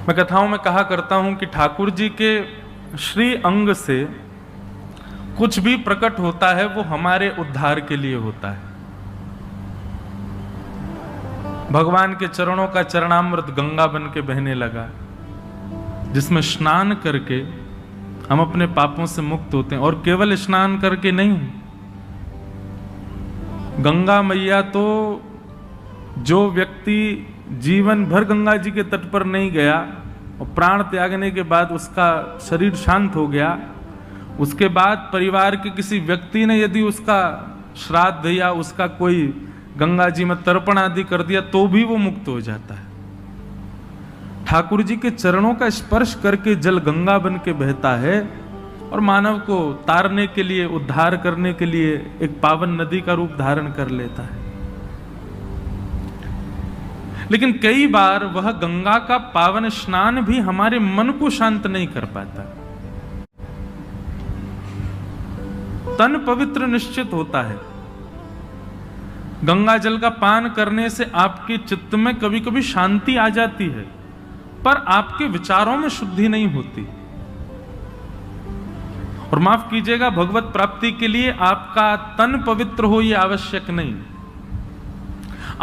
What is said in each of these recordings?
मैं कथाओं में कहा करता हूं कि ठाकुर जी के श्री अंग से कुछ भी प्रकट होता है वो हमारे उद्धार के लिए होता है। भगवान के चरणों का चरणामृत गंगा बन के बहने लगा, जिसमें स्नान करके हम अपने पापों से मुक्त होते हैं। और केवल स्नान करके नहीं, गंगा मैया तो जो व्यक्ति जीवन भर गंगा जी के तट पर नहीं गया और प्राण त्यागने के बाद उसका शरीर शांत हो गया, उसके बाद परिवार के किसी व्यक्ति ने यदि उसका श्राद्ध या उसका कोई गंगा जी में तर्पण आदि कर दिया तो भी वो मुक्त हो जाता है। ठाकुर जी के चरणों का स्पर्श करके जल गंगा बन के बहता है और मानव को तारने के लिए, उद्धार करने के लिए एक पावन नदी का रूप धारण कर लेता है। लेकिन कई बार वह गंगा का पावन स्नान भी हमारे मन को शांत नहीं कर पाता। तन पवित्र निश्चित होता है, गंगा जल का पान करने से आपके चित्त में कभी कभी शांति आ जाती है, पर आपके विचारों में शुद्धि नहीं होती। और माफ कीजिएगा, भगवत प्राप्ति के लिए आपका तन पवित्र हो यह आवश्यक नहीं,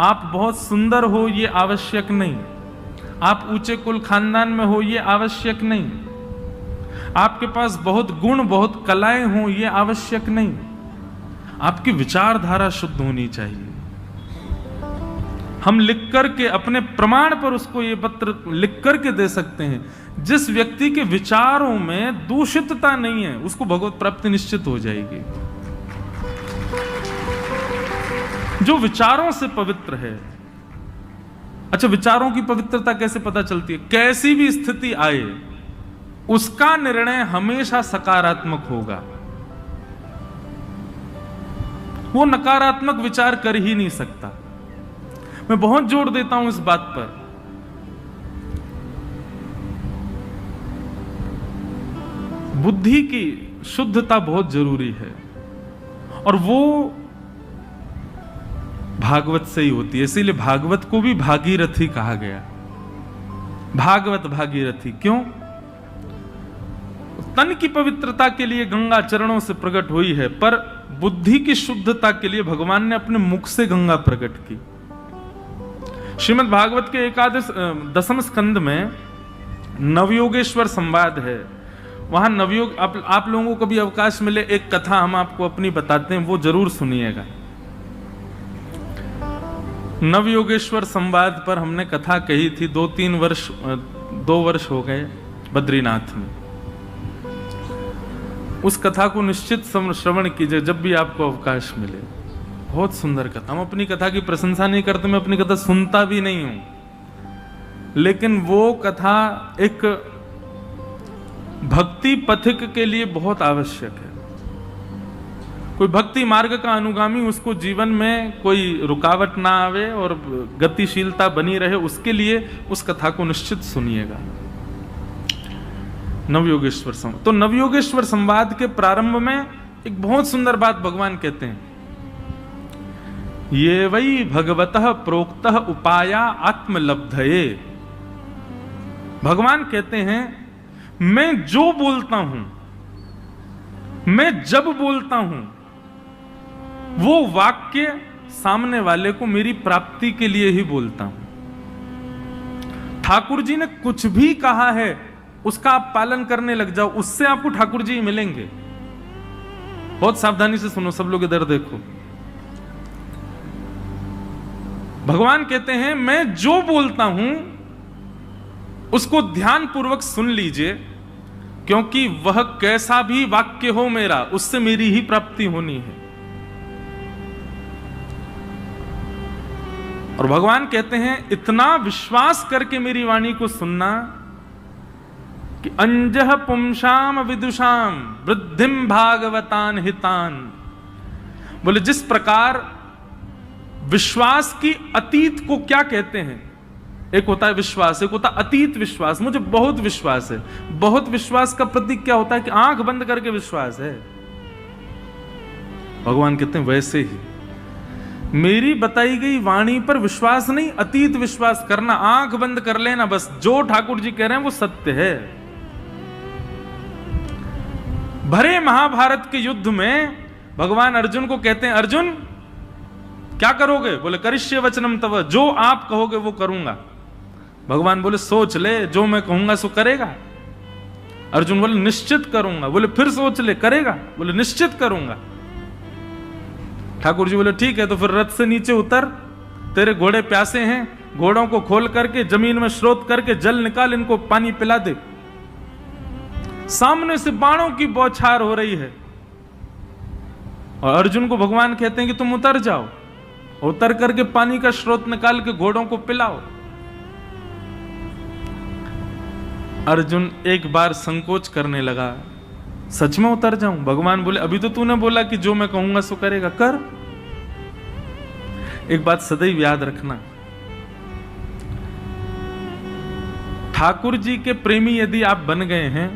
आप बहुत सुंदर हो ये आवश्यक नहीं, आप ऊंचे कुल खानदान में हो ये आवश्यक नहीं, आपके पास बहुत गुण बहुत कलाएं हो ये आवश्यक नहीं, आपकी विचारधारा शुद्ध होनी चाहिए। हम लिख करके अपने प्रमाण पर उसको ये पत्र लिख करके दे सकते हैं, जिस व्यक्ति के विचारों में दूषितता नहीं है उसको भगवत प्राप्ति निश्चित हो जाएगी। जो विचारों से पवित्र है। अच्छा, विचारों की पवित्रता कैसे पता चलती है? कैसी भी स्थिति आए उसका निर्णय हमेशा सकारात्मक होगा, वो नकारात्मक विचार कर ही नहीं सकता। मैं बहुत जोर देता हूं इस बात पर। बुद्धि की शुद्धता बहुत जरूरी है और वो भागवत से ही होती है। इसीलिए भागवत को भी भागीरथी कहा गया। भागवत भागीरथी क्यों? तन की पवित्रता के लिए गंगा चरणों से प्रकट हुई है, पर बुद्धि की शुद्धता के लिए भगवान ने अपने मुख से गंगा प्रकट की। श्रीमद् भागवत के दसम स्कंद में नवयोगेश्वर संवाद है। वहां नवयोग, आप लोगों को भी अवकाश मिले, एक कथा हम आपको अपनी बताते हैं, वो जरूर सुनिएगा। नवयोगेश्वर संवाद पर हमने कथा कही थी, 2 वर्ष हो गए बद्रीनाथ में। उस कथा को निश्चित श्रवण कीजिए जब भी आपको अवकाश मिले। बहुत सुंदर कथा। हम अपनी कथा की प्रशंसा नहीं करते, मैं अपनी कथा सुनता भी नहीं हूं, लेकिन वो कथा एक भक्ति पथिक के लिए बहुत आवश्यक है। कोई भक्ति मार्ग का अनुगामी, उसको जीवन में कोई रुकावट ना आवे और गतिशीलता बनी रहे, उसके लिए उस कथा को निश्चित सुनिएगा। नवयोगेश्वर संवाद। तो नवयोगेश्वर संवाद के प्रारंभ में एक बहुत सुंदर बात भगवान कहते हैं, ये वही भगवतः प्रोक्तः उपाया आत्मलब्धये। भगवान कहते हैं, मैं जो बोलता हूं, मैं जब बोलता हूं, वो वाक्य सामने वाले को मेरी प्राप्ति के लिए ही बोलता हूं। ठाकुर जी ने कुछ भी कहा है उसका आप पालन करने लग जाओ, उससे आपको ठाकुर जी मिलेंगे। बहुत सावधानी से सुनो, सब लोग इधर देखो। भगवान कहते हैं, मैं जो बोलता हूं उसको ध्यान पूर्वक सुन लीजिए, क्योंकि वह कैसा भी वाक्य हो मेरा, उससे मेरी ही प्राप्ति होनी है। और भगवान कहते हैं, इतना विश्वास करके मेरी वाणी को सुनना कि अंजह पुंसाम विदुषाम वृद्धिम भागवतान हितान। बोले, जिस प्रकार विश्वास की अतीत को क्या कहते हैं? एक होता है विश्वास, एक होता है अतीत विश्वास। मुझे बहुत विश्वास है। बहुत विश्वास का प्रतीक क्या होता है? कि आंख बंद करके विश्वास है। भगवान कहते हैं वैसे ही मेरी बताई गई वाणी पर विश्वास नहीं, अतीत विश्वास करना, आंख बंद कर लेना बस। जो ठाकुर जी कह रहे हैं वो सत्य है। भरे महाभारत के युद्ध में भगवान अर्जुन को कहते हैं, अर्जुन क्या करोगे? बोले करिष्ये वचनम तव, जो आप कहोगे वो करूंगा। भगवान बोले सोच ले, जो मैं कहूंगा सो करेगा? अर्जुन बोले निश्चित करूंगा। बोले फिर सोच ले, करेगा? बोले निश्चित करूंगा। ठाकुर जी बोले ठीक है, तो फिर रथ से नीचे उतर, तेरे घोड़े प्यासे हैं, घोड़ों को खोल करके जमीन में स्रोत करके जल निकाल, इनको पानी पिला दे। सामने से बाणों की बौछार हो रही है और अर्जुन को भगवान कहते हैं कि तुम उतर जाओ, उतर करके पानी का स्रोत निकाल के घोड़ों को पिलाओ। अर्जुन एक बार संकोच करने लगा, सच में उतर जाऊं? भगवान बोले अभी तो तूने बोला कि जो मैं कहूंगा सो करेगा, कर। एक बात सदैव याद रखना, ठाकुर जी के प्रेमी यदि आप बन गए हैं,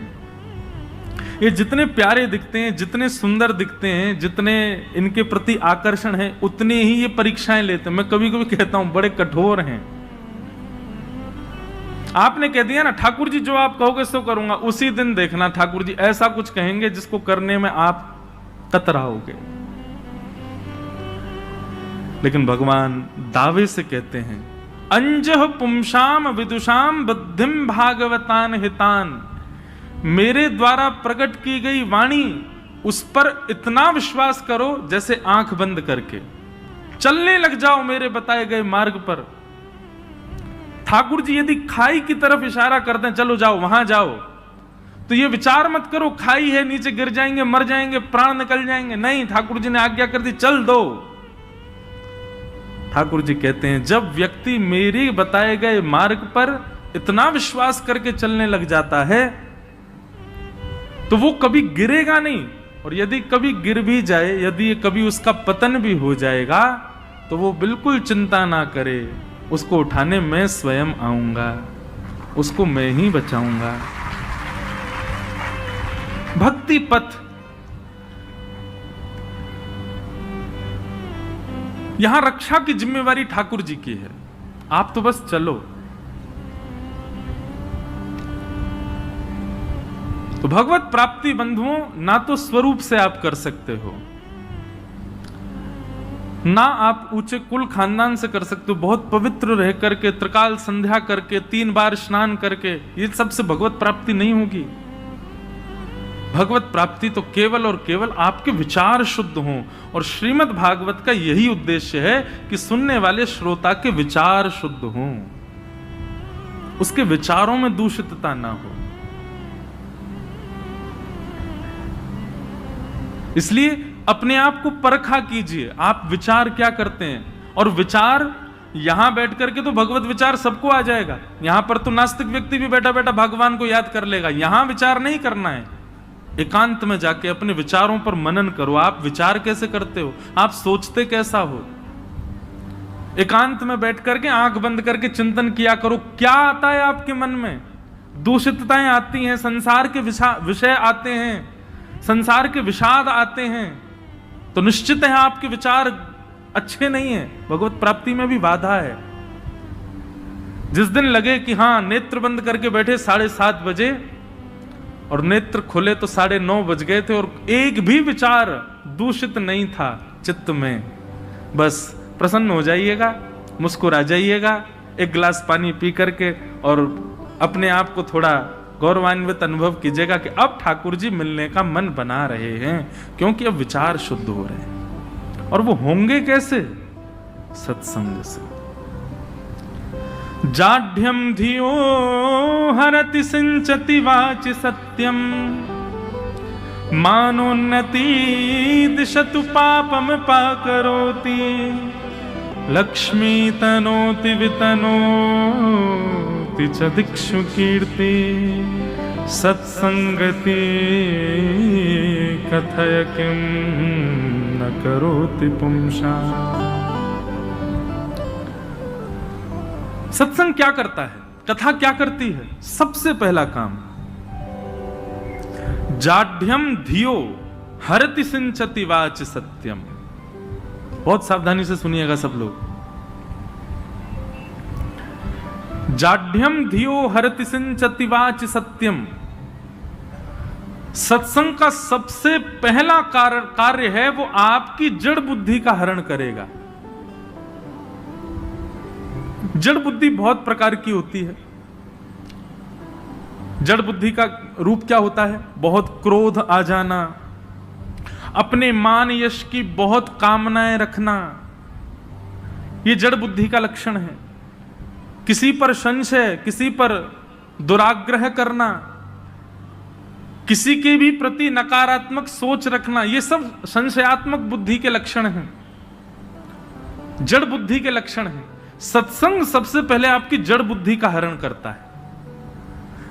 ये जितने प्यारे दिखते हैं, जितने सुंदर दिखते हैं, जितने इनके प्रति आकर्षण है, उतने ही ये परीक्षाएं लेते हैं। मैं कभी कभी कहता हूं बड़े कठोर हैं। आपने कह दिया ना ठाकुर जी जो आप कहोगे सो करूंगा, उसी दिन देखना ठाकुर जी ऐसा कुछ कहेंगे जिसको करने में आप कतराओगे। लेकिन भगवान दावे से कहते हैं, अंजह पुंसाम विदुषाम बुद्धिम भागवतान हितान, मेरे द्वारा प्रकट की गई वाणी उस पर इतना विश्वास करो जैसे आंख बंद करके चलने लग जाओ मेरे बताए गए मार्ग पर। ठाकुर जी यदि खाई की तरफ इशारा करते हैं, चलो जाओ वहां जाओ, तो ये विचार मत करो खाई है नीचे गिर जाएंगे, मर जाएंगे, प्राण निकल जाएंगे। नहीं, ठाकुर जी ने आज्ञा कर दी, चल दो। ठाकुर जी कहते हैं जब व्यक्ति मेरे बताए गए मार्ग पर इतना विश्वास करके चलने लग जाता है तो वो कभी गिरेगा नहीं, और यदि कभी गिर भी जाए, यदि कभी उसका पतन भी हो जाएगा, तो वो बिल्कुल चिंता ना करे, उसको उठाने मैं स्वयं आऊंगा, उसको मैं ही बचाऊंगा। भक्ति पथ, यहां रक्षा की जिम्मेवारी ठाकुर जी की है, आप तो बस चलो। तो भगवत प्राप्ति बंधुओं ना तो स्वरूप से आप कर सकते हो, ना आप ऊंचे कुल खानदान से कर सकते हो, बहुत पवित्र रह करके, त्रिकाल संध्या करके, 3 बार स्नान करके, ये सबसे भगवत प्राप्ति नहीं होगी। भगवत प्राप्ति तो केवल और केवल आपके विचार शुद्ध हों, और श्रीमद् भागवत का यही उद्देश्य है कि सुनने वाले श्रोता के विचार शुद्ध हों, उसके विचारों में दूषितता ना हो। इसलिए अपने आप को परखा कीजिए, आप विचार क्या करते हैं। और विचार यहां बैठ करके तो भगवत विचार सबको आ जाएगा, यहां पर तो नास्तिक व्यक्ति भी बैठा बैठा भगवान को याद कर लेगा। यहां विचार नहीं करना है, एकांत में जाके अपने विचारों पर मनन करो। आप विचार कैसे करते हो, आप सोचते कैसा हो, एकांत में बैठ करके आंख बंद करके चिंतन किया करो, क्या आता है आपके मन में। दूषितताएं आती हैं, संसार के विषय आते हैं, संसार के विषाद आते हैं, तो निश्चित है आपके विचार अच्छे नहीं है, भगवत प्राप्ति में भी बाधा है। जिस दिन लगे कि हां नेत्र बंद करके बैठे 7:30 बजे और नेत्र खुले तो 9:30 बज गए थे और एक भी विचार दूषित नहीं था चित्त में, बस प्रसन्न हो जाइएगा, मुस्कुरा जाइएगा, एक गिलास पानी पी करके और अपने आप को थोड़ा गौरवान्वित अनुभव कीजिएगा कि अब ठाकुर जी मिलने का मन बना रहे हैं, क्योंकि अब विचार शुद्ध हो रहे हैं। और वो होंगे कैसे? सत्संग से। जाढ्यम धियो हरति सिंचति वाचि सत्यम, मानोन्नति दिशतु पापम पाकरोति, लक्ष्मी तनोति वितनो च दिक्षु कीर्ति, सत्संगति कथय किम न करोति पुंसा। सत्संग क्या करता है, कथा क्या करती है? सबसे पहला काम, जाढ्यम धियो हरति सिंचति वाच सत्यम। बहुत सावधानी से सुनिएगा सब लोग। जाढ्यम धियो हरति सिंचति वाच सत्यम। सत्संग का सबसे पहला कार्य है वो आपकी जड़ बुद्धि का हरण करेगा। जड़ बुद्धि बहुत प्रकार की होती है। जड़ बुद्धि का रूप क्या होता है? बहुत क्रोध आ जाना, अपने मान यश की बहुत कामनाएं रखना, यह जड़ बुद्धि का लक्षण है। किसी पर संशय, किसी पर दुराग्रह करना, किसी के भी प्रति नकारात्मक सोच रखना, ये सब संशयात्मक बुद्धि के लक्षण हैं, जड़ बुद्धि के लक्षण हैं। सत्संग सबसे पहले आपकी जड़ बुद्धि का हरण करता है।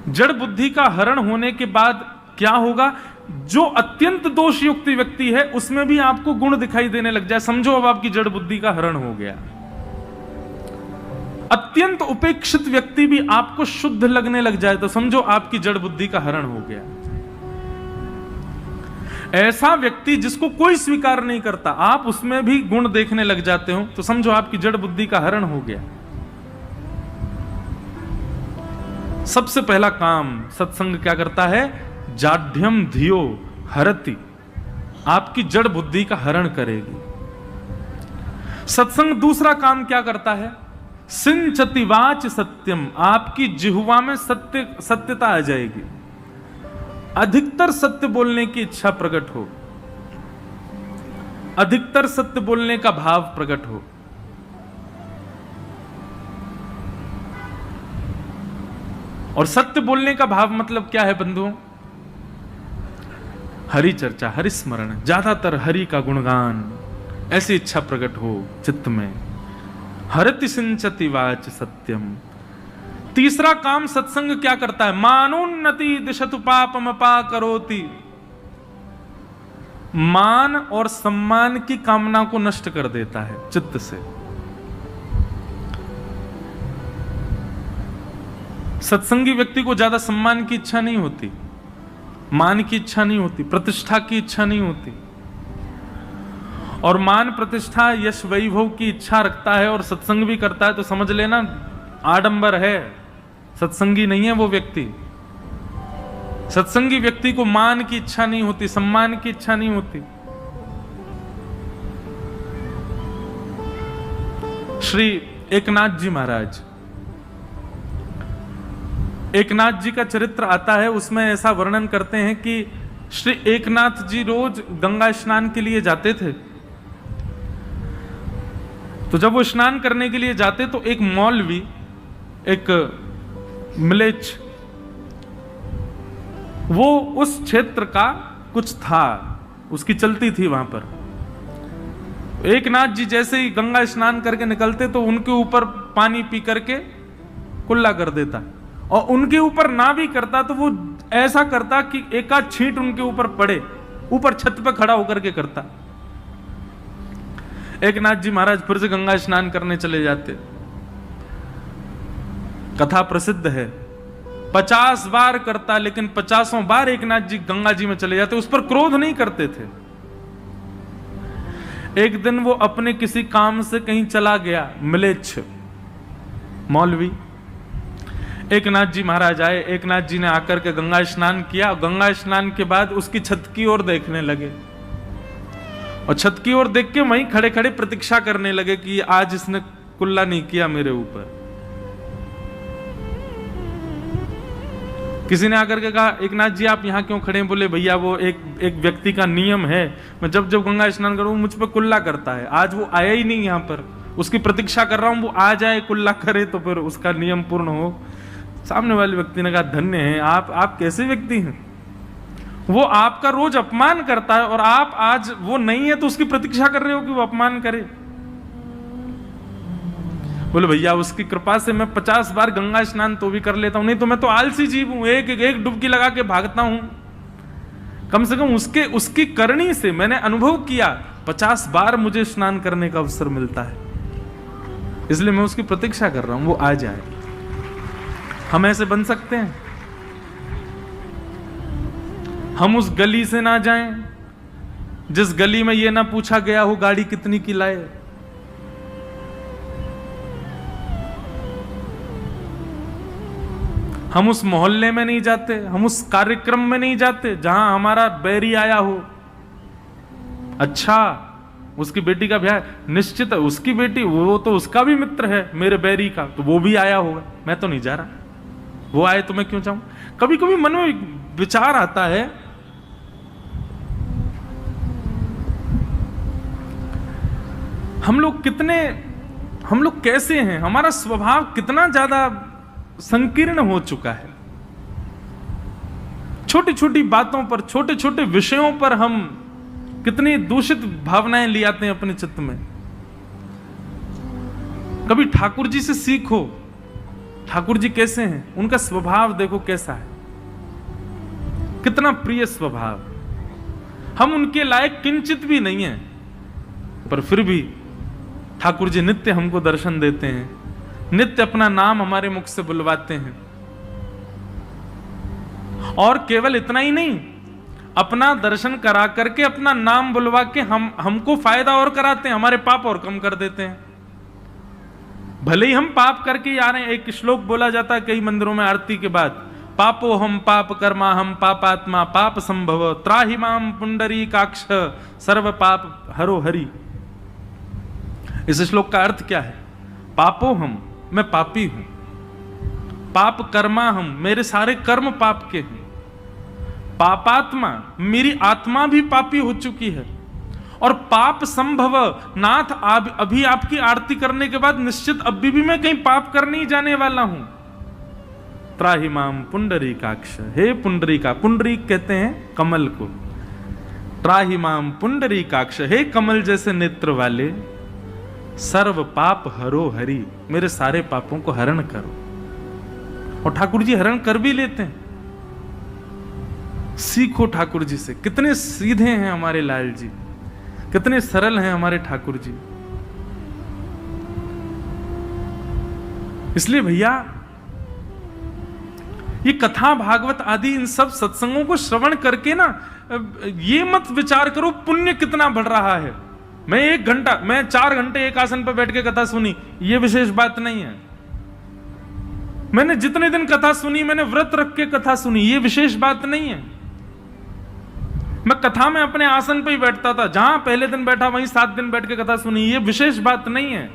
जड़ बुद्धि का हरण होने के बाद क्या होगा? जो अत्यंत दोषयुक्त व्यक्ति है उसमें भी आपको गुण दिखाई देने लग जाए, समझो अब आपकी जड़ बुद्धि का हरण हो गया। अत्यंत उपेक्षित व्यक्ति भी आपको शुद्ध लगने लग जाए तो समझो आपकी जड़ बुद्धि का हरण हो गया। ऐसा व्यक्ति जिसको कोई स्वीकार नहीं करता, आप उसमें भी गुण देखने लग जाते हो तो समझो आपकी जड़ बुद्धि का हरण हो गया। सबसे पहला काम सत्संग क्या करता है? जाढ्यम धियो हरति, आपकी जड़ बुद्धि का हरण करेगी। सत्संग दूसरा काम क्या करता है? सिंचति वाच सत्यम, आपकी जिह्वा में सत्यता आ जाएगी, अधिकतर सत्य बोलने की इच्छा प्रकट हो, अधिकतर सत्य बोलने का भाव प्रकट हो। और सत्य बोलने का भाव मतलब क्या है बंधुओं? हरि चर्चा, हरि स्मरण, ज्यादातर हरि का गुणगान, ऐसी इच्छा प्रकट हो चित्त में। हरति सिंचति वाच सत्यम। तीसरा काम सत्संग क्या करता है? मानोन्नति दिशतु पापम अपाकरोति, मान और सम्मान की कामना को नष्ट कर देता है चित्त से। सत्संगी व्यक्ति को ज्यादा सम्मान की इच्छा नहीं होती, मान की इच्छा नहीं होती, प्रतिष्ठा की इच्छा नहीं होती। और मान, प्रतिष्ठा, यश, वैभव की इच्छा रखता है और सत्संग भी करता है तो समझ लेना आडंबर है, सत्संगी नहीं है वो व्यक्ति। सत्संगी व्यक्ति को मान की इच्छा नहीं होती, सम्मान की इच्छा नहीं होती। श्री एकनाथ जी महाराज, एकनाथ जी का चरित्र आता है, उसमें ऐसा वर्णन करते हैं कि श्री एकनाथ जी रोज गंगा स्नान के लिए जाते थे। तो जब वो स्नान करने के लिए जाते तो एक मौलवी, एक मिलेच्छ, वो उस क्षेत्र का कुछ था, उसकी चलती थी वहां पर। एकनाथ जी जैसे ही गंगा स्नान करके निकलते तो उनके ऊपर पानी पी करके कुल्ला कर देता, और उनके ऊपर ना भी करता तो वो ऐसा करता कि एक आध छींट उनके ऊपर पड़े, ऊपर छत पे खड़ा होकर के करता। एकनाथ जी महाराज फिर से गंगा स्नान करने चले जाते। कथा प्रसिद्ध है, 50 बार करता, लेकिन 50 बार एकनाथ जी गंगा जी में चले जाते, उस पर क्रोध नहीं करते थे। एक दिन वो अपने किसी काम से कहीं चला गया, मिलेच्छ मौलवी। एकनाथ जी महाराज आए, एकनाथ जी ने आकर के गंगा स्नान किया। गंगा स्नान के बाद उसकी छत की ओर देखने लगे, और छत की ओर देख के वहीं खड़े खड़े प्रतीक्षा करने लगे कि आज इसने कुल्ला नहीं किया मेरे ऊपर। किसी ने आकर के कहा, एकनाथ जी आप यहां क्यों खड़े हैं? बोले भैया वो एक व्यक्ति का नियम है, मैं जब जब गंगा स्नान करूं मुझ पर कुल्ला करता है, आज वो आया ही नहीं यहां पर, उसकी प्रतीक्षा कर रहा हूं, वो आ जाए कुल्ला करे तो फिर उसका नियम पूर्ण हो। सामने वाले व्यक्ति ने कहा, धन्य है आप कैसे व्यक्ति हैं? वो आपका रोज अपमान करता है और आप आज वो नहीं है तो उसकी प्रतीक्षा कर रहे हो कि वो अपमान करे। बोले भैया उसकी कृपा से मैं 50 बार गंगा स्नान तो भी कर लेता हूं, नहीं तो मैं तो आलसी जीव हूं, एक डुबकी लगा के भागता हूं। कम से कम उसकी करनी से मैंने अनुभव किया, 50 बार मुझे स्नान करने का अवसर मिलता है, इसलिए मैं उसकी प्रतीक्षा कर रहा हूं वो आ जाए। हम ऐसे बन सकते हैं? हम उस गली से ना जाएं जिस गली में ये ना पूछा गया हो गाड़ी कितनी की लाए। हम उस मोहल्ले में नहीं जाते, हम उस कार्यक्रम में नहीं जाते जहां हमारा बैरी आया हो। अच्छा, उसकी बेटी का ब्याह, निश्चित है उसकी बेटी, वो तो उसका भी मित्र है मेरे बैरी का, तो वो भी आया होगा, मैं तो नहीं जा रहा, वो आए तो मैं क्यों जाऊं। कभी कभी मन में विचार आता है, हम लोग कैसे हैं, हमारा स्वभाव कितना ज्यादा संकीर्ण हो चुका है। छोटी छोटी बातों पर, छोटे छोटे विषयों पर हम कितनी दूषित भावनाएं ले आते हैं अपने चित्त में। कभी ठाकुर जी से सीखो, ठाकुर जी कैसे हैं, उनका स्वभाव देखो कैसा है, कितना प्रिय स्वभाव। हम उनके लायक किंचित भी नहीं है, पर फिर भी ठाकुर जी नित्य हमको दर्शन देते हैं, नित्य अपना नाम हमारे मुख से बुलवाते हैं। और केवल इतना ही नहीं, अपना दर्शन करा करके अपना नाम बुलवा के हमको फायदा और कराते हैं, हमारे पाप और कम कर देते हैं। भले ही हम पाप करके आ रहे हैं। एक श्लोक बोला जाता है कई मंदिरों में आरती के बाद, पापो हम पाप कर्मा हम पापात्मा पाप संभव त्राहि माम पुंडरीकाक्ष सर्व पाप हरो हरि। इस श्लोक का अर्थ क्या है? पापो हम, मैं पापी हूं, पाप कर्मा हम, मेरे सारे कर्म पाप के हैं, पापात्मा, मेरी आत्मा भी पापी हो चुकी है, और पाप संभव, नाथ अभी आपकी आरती करने के बाद निश्चित अभी भी मैं कहीं पाप करने ही जाने वाला हूं। त्राहि माम पुंडरीकाक्ष, हे पुंडरीका, पुंडरीक कहते हैं कमल को, त्राहि माम पुंडरीकाक्ष, हे कमल जैसे नेत्र वाले, सर्व पाप हरो हरि, मेरे सारे पापों को हरण करो। और ठाकुर जी हरण कर भी लेते हैं। सीखो ठाकुर जी से, कितने सीधे हैं हमारे लाल जी, कितने सरल हैं हमारे ठाकुर जी। इसलिए भैया ये कथा भागवत आदि इन सब सत्संगों को श्रवण करके ना ये मत विचार करो पुण्य कितना बढ़ रहा है। मैं 4 घंटे एक आसन पर बैठ के कथा सुनी, ये विशेष बात नहीं है। मैंने जितने दिन कथा सुनी, मैंने व्रत रख के कथा सुनी, ये विशेष बात नहीं है। मैं कथा में अपने आसन पे ही बैठता था, जहां पहले दिन बैठा वहीं 7 दिन बैठ के कथा सुनी, ये विशेष बात नहीं है।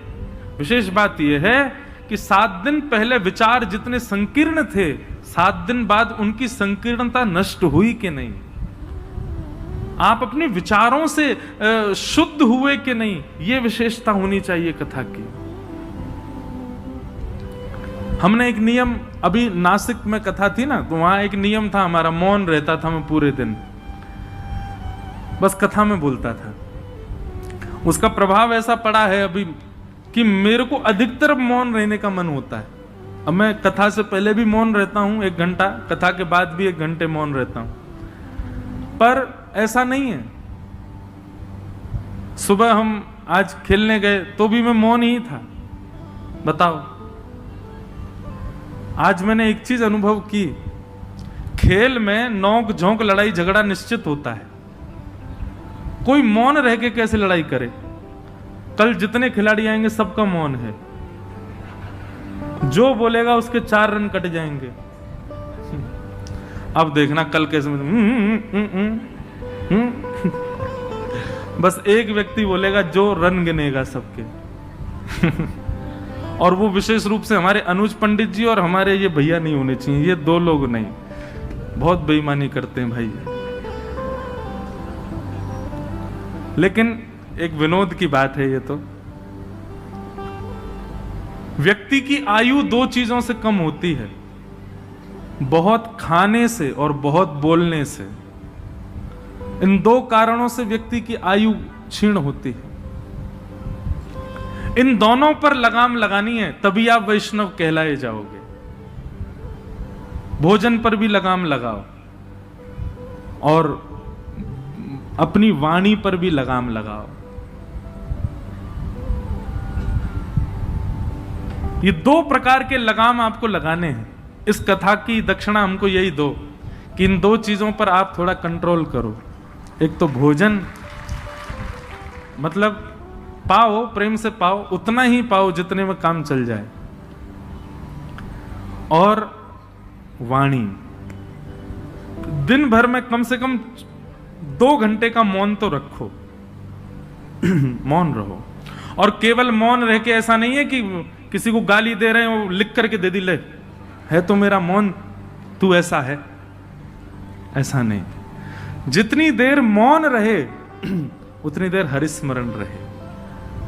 विशेष बात यह है कि 7 दिन पहले विचार जितने संकीर्ण थे, 7 दिन बाद उनकी संकीर्णता नष्ट हुई कि नहीं, आप अपने विचारों से शुद्ध हुए कि नहीं, ये विशेषता होनी चाहिए कथा की। हमने एक नियम, अभी नासिक में कथा थी ना, तो वहां एक नियम था हमारा, मौन रहता था मैं पूरे दिन, बस कथा में बोलता था। उसका प्रभाव ऐसा पड़ा है अभी कि मेरे को अधिकतर मौन रहने का मन होता है। अब मैं कथा से पहले भी मौन रहता हूं 1 घंटा, कथा के बाद भी 1 घंटे मौन रहता हूं, पर ऐसा नहीं है। सुबह हम आज खेलने गए तो भी मैं मौन ही था। बताओ, आज मैंने एक चीज अनुभव की, खेल में नोक झोंक लड़ाई झगड़ा निश्चित होता है, कोई मौन रह के कैसे लड़ाई करे। कल जितने खिलाड़ी आएंगे सबका मौन है, जो बोलेगा उसके 4 रन कट जाएंगे। अब देखना कल कैसे बस एक व्यक्ति बोलेगा जो रन गिनेगा सबके और वो विशेष रूप से हमारे अनुज पंडित जी और हमारे ये भैया नहीं होने चाहिए, ये 2 लोग नहीं, बहुत बेईमानी करते हैं भाई। लेकिन एक विनोद की बात है ये तो, व्यक्ति की आयु 2 चीजों से कम होती है, बहुत खाने से और बहुत बोलने से। इन 2 कारणों से व्यक्ति की आयु क्षीण होती है। इन दोनों पर लगाम लगानी है, तभी आप वैष्णव कहलाए जाओगे। भोजन पर भी लगाम लगाओ और अपनी वाणी पर भी लगाम लगाओ। ये 2 प्रकार के लगाम आपको लगाने हैं। इस कथा की दक्षिणा हमको यही दो कि इन 2 चीजों पर आप थोड़ा कंट्रोल करो। एक तो भोजन मतलब पाओ, प्रेम से पाओ, उतना ही पाओ जितने में काम चल जाए। और वाणी, दिन भर में कम से कम 2 घंटे का मौन तो रखो। मौन रहो। और केवल मौन रह के ऐसा नहीं है कि किसी को गाली दे रहे हैं वो लिख करके दे दी, ले है तो मेरा मौन, तू ऐसा है, ऐसा नहीं। जितनी देर मौन रहे उतनी देर हरिस्मरण रहे,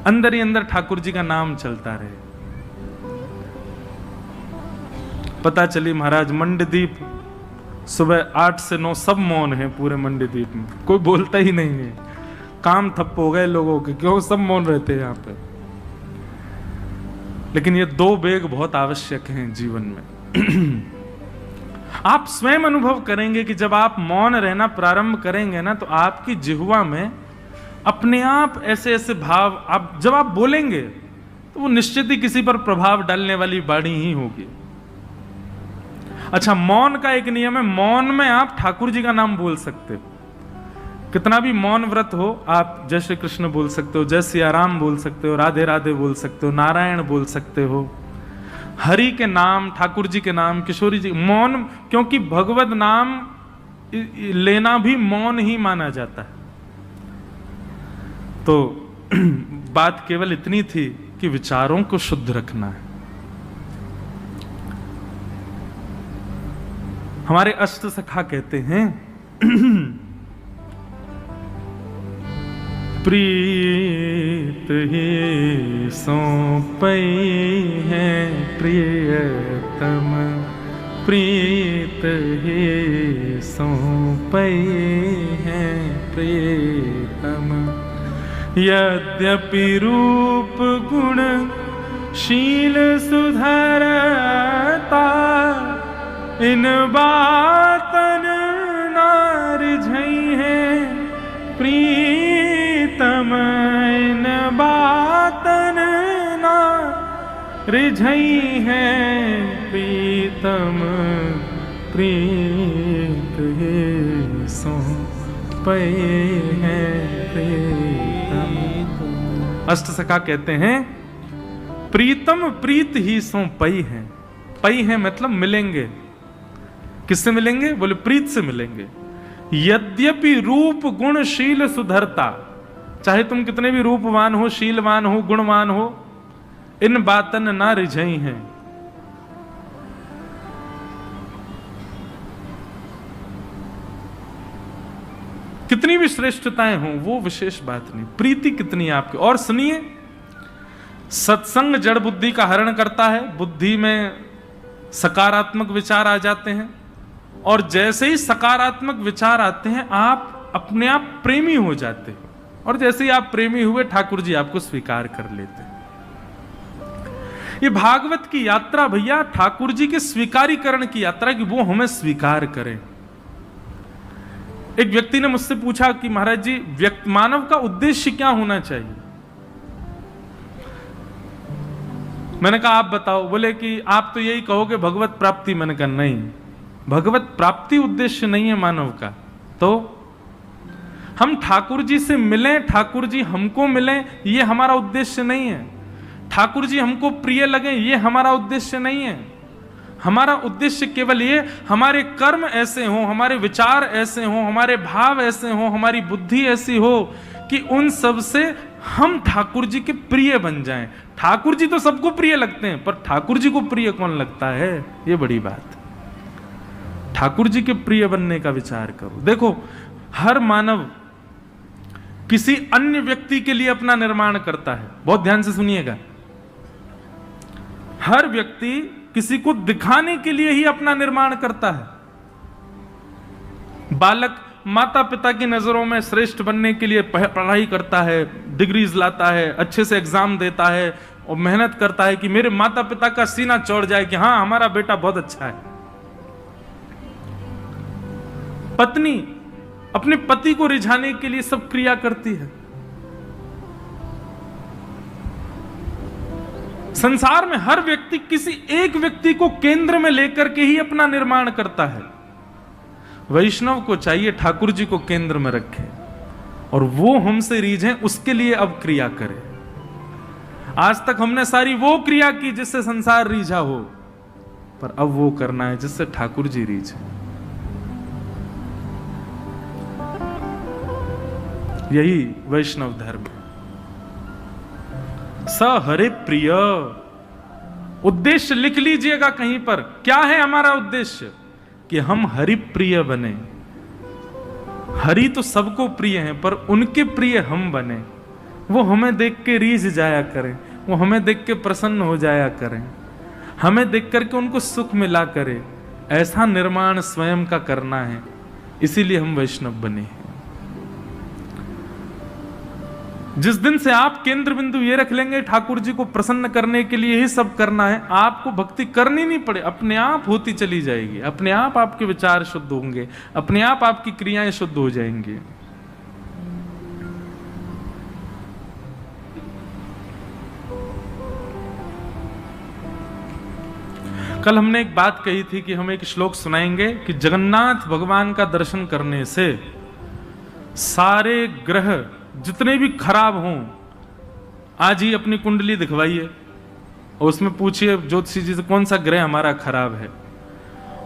अंदर ही अंदर ठाकुर जी का नाम चलता रहे। पता चली महाराज मंडदीप सुबह 8 से 9 सब मौन है पूरे मंडदीप में, कोई बोलता ही नहीं है। काम ठप हो गए लोगों के, क्यों सब मौन रहते हैं यहां पे। लेकिन ये 2 वेग बहुत आवश्यक हैं जीवन में। आप स्वयं अनुभव करेंगे कि जब आप मौन रहना प्रारंभ करेंगे ना, तो आपकी जिह्वा में अपने आप ऐसे ऐसे भाव, आप जब आप बोलेंगे तो वो निश्चित ही किसी पर प्रभाव डालने वाली वाणी ही होगी। अच्छा, मौन का एक नियम है, मौन में आप ठाकुर जी का नाम बोल सकते हो। कितना भी मौन व्रत हो, आप जय श्री कृष्ण बोल सकते हो, जय सिया राम बोल सकते हो, राधे राधे बोल सकते हो, नारायण बोल सकते हो, हरि के नाम, ठाकुर जी के नाम, किशोरी जी। मौन, क्योंकि भगवत नाम लेना भी मौन ही माना जाता है। तो बात केवल इतनी थी कि विचारों को शुद्ध रखना है। हमारे अष्ट सखा कहते हैं, प्रीत ही सौंपई है प्रियतम, प्रीत ही सौंपई है प्रियतम। यद्यपि रूप गुण शील सुधरता, इन बातन नार झई है प्रीतम, इन बातन नार झई है प्रीतम, प्रीत ही सौंपई है प्रीतम। अष्ट सखा कहते हैं, प्रीतम प्रीत ही सौंपई है। पई है मतलब मिलेंगे। किससे मिलेंगे? बोले प्रीत से मिलेंगे। यद्यपि रूप गुण शील सुधरता, चाहे तुम कितने भी रूपवान हो, शीलवान हो, गुणवान हो, इन बातन ना रिझई हैं। कितनी भी श्रेष्ठताएं हों, वो विशेष बात नहीं, प्रीति कितनी है आपकी। और सुनिए, सत्संग जड़ बुद्धि का हरण करता है, बुद्धि में सकारात्मक विचार आ जाते हैं, और जैसे ही सकारात्मक विचार आते हैं आप अपने आप प्रेमी हो जाते हो, और जैसे ही आप प्रेमी हुए ठाकुर जी आपको स्वीकार कर लेते हैं। ये भागवत की यात्रा भैया ठाकुर जी के स्वीकारीकरण की यात्रा, कि वो हमें स्वीकार करें। एक व्यक्ति ने मुझसे पूछा कि महाराज जी, मानव का उद्देश्य क्या होना चाहिए? मैंने कहा आप बताओ। बोले कि आप तो यही कहोगे भगवत प्राप्ति। मैंने कहा नहीं, भगवत प्राप्ति उद्देश्य नहीं है मानव का। तो हम ठाकुर जी से मिलें, ठाकुर जी हमको मिलें, ये हमारा उद्देश्य नहीं है। ठाकुर जी हमको प्रिय लगे, ये हमारा उद्देश्य नहीं है। हमारा उद्देश्य केवल ये, हमारे कर्म ऐसे हों, हमारे विचार ऐसे हों, हमारे भाव ऐसे हों, हमारी बुद्धि ऐसी हो कि उन सब से हम ठाकुर जी के प्रिय बन जाएं। ठाकुर जी तो सबको प्रिय लगते हैं, पर ठाकुर जी को प्रिय कौन लगता है, ये बड़ी बात। ठाकुर जी के प्रिय बनने का विचार करो। देखो, हर मानव किसी अन्य व्यक्ति के लिए अपना निर्माण करता है। बहुत ध्यान से सुनिएगा, हर व्यक्ति किसी को दिखाने के लिए ही अपना निर्माण करता है। बालक माता पिता की नजरों में श्रेष्ठ बनने के लिए पढ़ाई करता है, डिग्रीज लाता है, अच्छे से एग्जाम देता है और मेहनत करता है कि मेरे माता पिता का सीना चौड़ जाए कि हाँ हमारा बेटा बहुत अच्छा है। पत्नी अपने पति को रिझाने के लिए सब क्रिया करती है। संसार में हर व्यक्ति किसी एक व्यक्ति को केंद्र में लेकर के ही अपना निर्माण करता है। वैष्णव को चाहिए ठाकुर जी को केंद्र में रखे और वो हमसे रीझें, उसके लिए अब क्रिया करें। आज तक हमने सारी वो क्रिया की जिससे संसार रीझा हो, पर अब वो करना है जिससे ठाकुर जी रीझे। यही वैष्णव धर्म है। स हरे प्रिय, उद्देश्य लिख लीजिएगा कहीं पर। क्या है हमारा उद्देश्य? कि हम हरि प्रिय बने। हरि तो सबको प्रिय हैं, पर उनके प्रिय हम बने। वो हमें देख के रीझ जाया करें, वो हमें देख के प्रसन्न हो जाया करें, हमें देख करके उनको सुख मिला करे। ऐसा निर्माण स्वयं का करना है, इसीलिए हम वैष्णव बने हैं। जिस दिन से आप केंद्र बिंदु ये रख लेंगे ठाकुर जी को प्रसन्न करने के लिए ही सब करना है, आपको भक्ति करनी नहीं पड़े, अपने आप होती चली जाएगी। अपने आप आपके विचार शुद्ध होंगे, अपने आप आपकी क्रियाएं शुद्ध हो जाएंगी। कल हमने एक बात कही थी कि हम एक श्लोक सुनाएंगे कि जगन्नाथ भगवान का दर्शन करने से सारे ग्रह जितने भी खराब हों, आज ही अपनी कुंडली दिखवाइए और उसमें पूछिए ज्योतिषी जी से कौन सा ग्रह हमारा खराब है,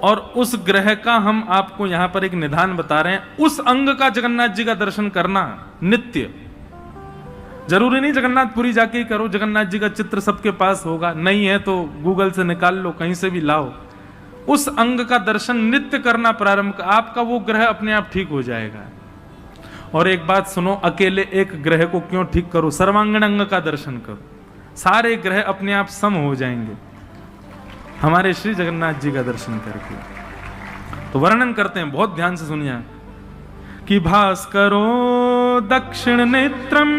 और उस ग्रह का हम आपको यहां पर एक निदान बता रहे हैं। उस अंग का जगन्नाथ जी का दर्शन करना नित्य। जरूरी नहीं जगन्नाथपुरी जाके ही करो, जगन्नाथ जी का चित्र सबके पास होगा, नहीं है तो गूगल से निकाल लो, कहीं से भी लाओ। उस अंग का दर्शन नित्य करना प्रारंभ, आपका वो ग्रह अपने आप ठीक हो जाएगा। और एक बात सुनो, अकेले एक ग्रह को क्यों ठीक करो, सर्वांगीण अंग का दर्शन करो, सारे ग्रह अपने आप सम हो जाएंगे हमारे श्री जगन्नाथ जी का दर्शन करके। तो वर्णन करते हैं, बहुत ध्यान से सुनिए कि भास्करो दक्षिण नेत्रम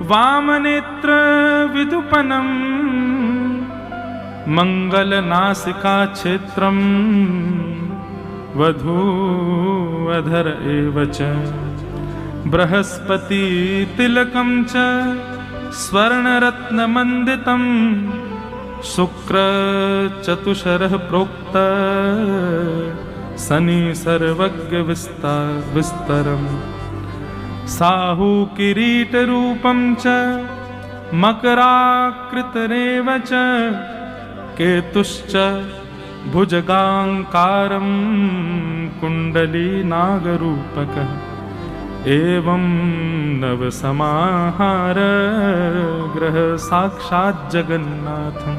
वाम नेत्र विदुपनम मंगल नासिका क्षेत्रम वधूअधर एव च बृहस्पति तिलकं च स्वर्णरत्नमण्डितं शुक्र चतुशरः प्रोक्त शनि सर्वज्ञ विस्तरम् साहु किरीट रूपं च मकराकृतिरेव च केतुश्च भुजगांकारं कुंडली नागरूपकः एवं नव समाहार ग्रह साक्षात जगन्नाथम।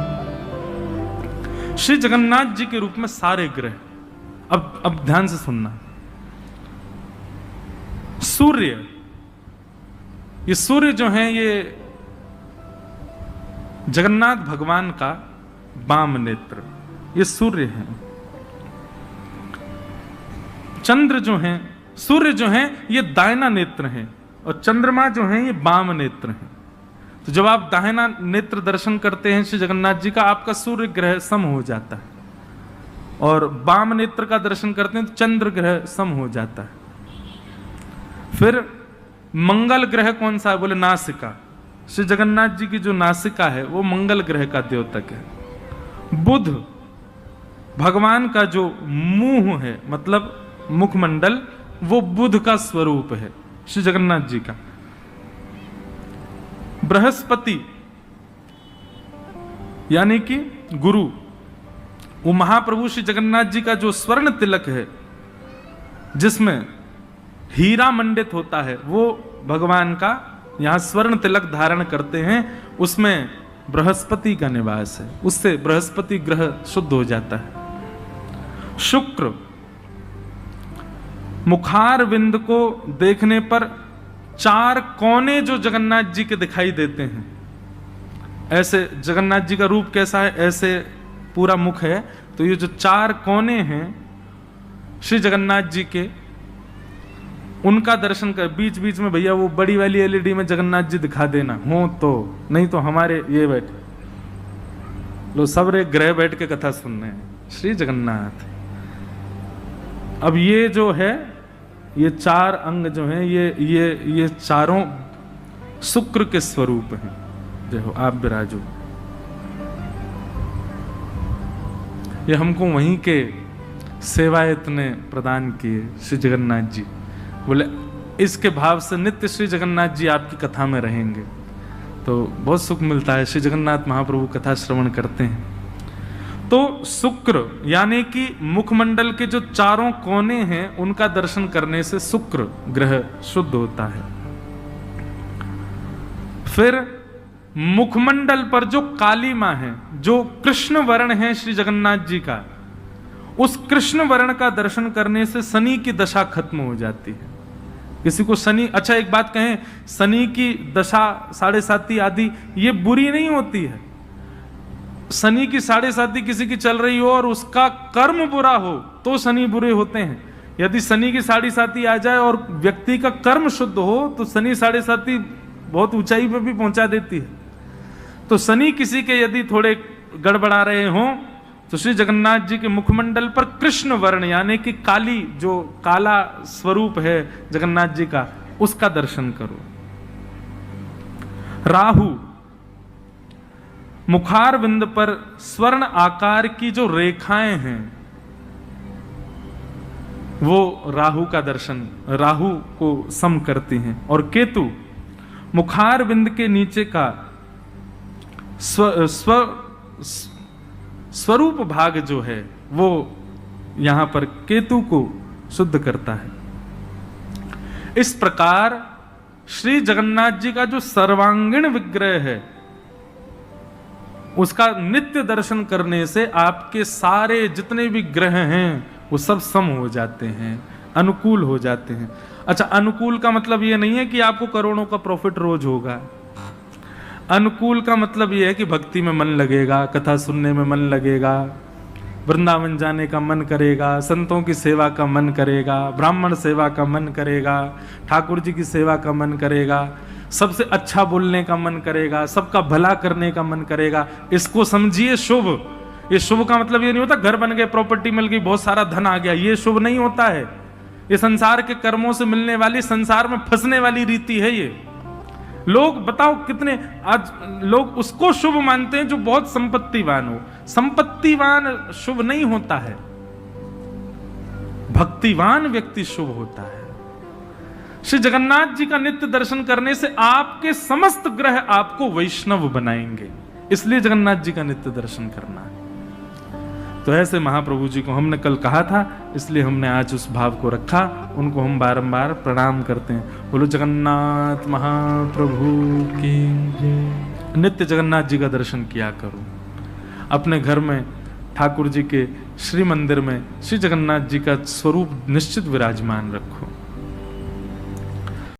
श्री जगन्नाथ जी के रूप में सारे ग्रह। अब ध्यान से सुनना। सूर्य, ये सूर्य जो है ये जगन्नाथ भगवान का वाम नेत्र, ये सूर्य है। चंद्र जो है, सूर्य जो है ये दाहिना नेत्र है, और चंद्रमा जो है ये वाम नेत्र है। तो जब आप दाहिना नेत्र दर्शन करते हैं श्री जगन्नाथ जी का, आपका सूर्य ग्रह सम हो जाता है, और वाम नेत्र का दर्शन करते हैं तो चंद्र ग्रह सम हो जाता है। फिर मंगल ग्रह कौन सा है? बोले नासिका। श्री जगन्नाथ जी की जो नासिका है वो मंगल ग्रह का द्योतक है। बुध, भगवान का जो मुंह है, मतलब मुखमंडल, वो बुध का स्वरूप है श्री जगन्नाथ जी का। बृहस्पति यानी कि गुरु, वो महाप्रभु श्री जगन्नाथ जी का जो स्वर्ण तिलक है जिसमें हीरा मंडित होता है, वो भगवान का यहां स्वर्ण तिलक धारण करते हैं, उसमें बृहस्पति का निवास है, उससे बृहस्पति ग्रह शुद्ध हो जाता है। शुक्र, मुखार बिंद को देखने पर चार कोने जो जगन्नाथ जी के दिखाई देते हैं, ऐसे जगन्नाथ जी का रूप कैसा है, ऐसे पूरा मुख है, तो ये जो चार कोने हैं श्री जगन्नाथ जी के, उनका दर्शन कर। बीच बीच में भैया वो बड़ी वाली एलईडी में जगन्नाथ जी दिखा देना हो तो, नहीं तो हमारे ये बैठे लो सब रे ग्रह बैठ के कथा सुनने हैं श्री जगन्नाथ। अब ये जो है, ये चार अंग जो हैं, ये चारों शुक्र के स्वरूप हैं। देखो आप विराजो, ये हमको वहीं के सेवायत ने प्रदान किए श्री जगन्नाथ जी। बोले इसके भाव से नित्य श्री जगन्नाथ जी आपकी कथा में रहेंगे, तो बहुत सुख मिलता है। श्री जगन्नाथ महाप्रभु कथा श्रवण करते हैं तो शुक्र यानी कि मुखमंडल के जो चारों कोने हैं उनका दर्शन करने से शुक्र ग्रह शुद्ध होता है। फिर मुखमंडल पर जो कालीमा है, जो कृष्ण वर्ण है श्री जगन्नाथ जी का, उस कृष्ण वर्ण का दर्शन करने से शनि की दशा खत्म हो जाती है। किसी को शनि, अच्छा एक बात कहें, शनि की दशा 7.5 आदि ये बुरी नहीं होती है। शनि की 7.5 किसी की चल रही हो और उसका कर्म बुरा हो तो शनि बुरे होते हैं। यदि शनि की 7.5 आ जाए और व्यक्ति का कर्म शुद्ध हो तो शनि 7.5 बहुत ऊंचाई पे भी पहुंचा देती है। तो शनि किसी के यदि थोड़े गड़बड़ा रहे हों तो श्री जगन्नाथ जी के मुखमंडल पर कृष्ण वर्ण यानी कि काली, जो काला स्वरूप है जगन्नाथ जी का, उसका दर्शन करो। राहु, मुखार बिंद पर स्वर्ण आकार की जो रेखाएं हैं वो राहु का दर्शन, राहु को सम करती हैं। और केतु, मुखार बिंद के नीचे का स्वरूप भाग जो है वो यहां पर केतु को शुद्ध करता है। इस प्रकार श्री जगन्नाथ जी का जो सर्वांगीण विग्रह है उसका नित्य दर्शन करने से आपके सारे जितने भी ग्रह हैं वो सब सम हो जाते हैं, अनुकूल हो जाते हैं। अच्छा, अनुकूल का मतलब ये नहीं है कि आपको करोड़ों का प्रॉफिट रोज होगा। अनुकूल का मतलब ये है कि भक्ति में मन लगेगा, कथा सुनने में मन लगेगा, वृंदावन जाने का मन करेगा, संतों की सेवा का मन करेगा, ब्राह्मण सेवा का मन करेगा, ठाकुर जी की सेवा का मन करेगा, सबसे अच्छा बोलने का मन करेगा, सबका भला करने का मन करेगा। इसको समझिए शुभ। ये शुभ का मतलब ये नहीं होता घर बन गए, प्रॉपर्टी मिल गई, बहुत सारा धन आ गया, ये शुभ नहीं होता है। ये संसार के कर्मों से मिलने वाली, संसार में फंसने वाली रीति है। ये लोग बताओ कितने आज लोग उसको शुभ मानते हैं जो बहुत संपत्तिवान हो। संपत्तिवान शुभ नहीं होता है, भक्तिवान व्यक्ति शुभ होता है। श्री जगन्नाथ जी का नित्य दर्शन करने से आपके समस्त ग्रह आपको वैष्णव बनाएंगे, इसलिए जगन्नाथ जी का नित्य दर्शन करना है। तो ऐसे महाप्रभु जी को हमने कल कहा था, इसलिए हमने आज उस भाव को रखा। उनको हम बारंबार प्रणाम करते हैं। बोलो जगन्नाथ महाप्रभु की जय। नित्य जगन्नाथ जी का दर्शन किया करो। अपने घर में ठाकुर जी के श्री मंदिर में श्री जगन्नाथ जी का स्वरूप निश्चित विराजमान रखो।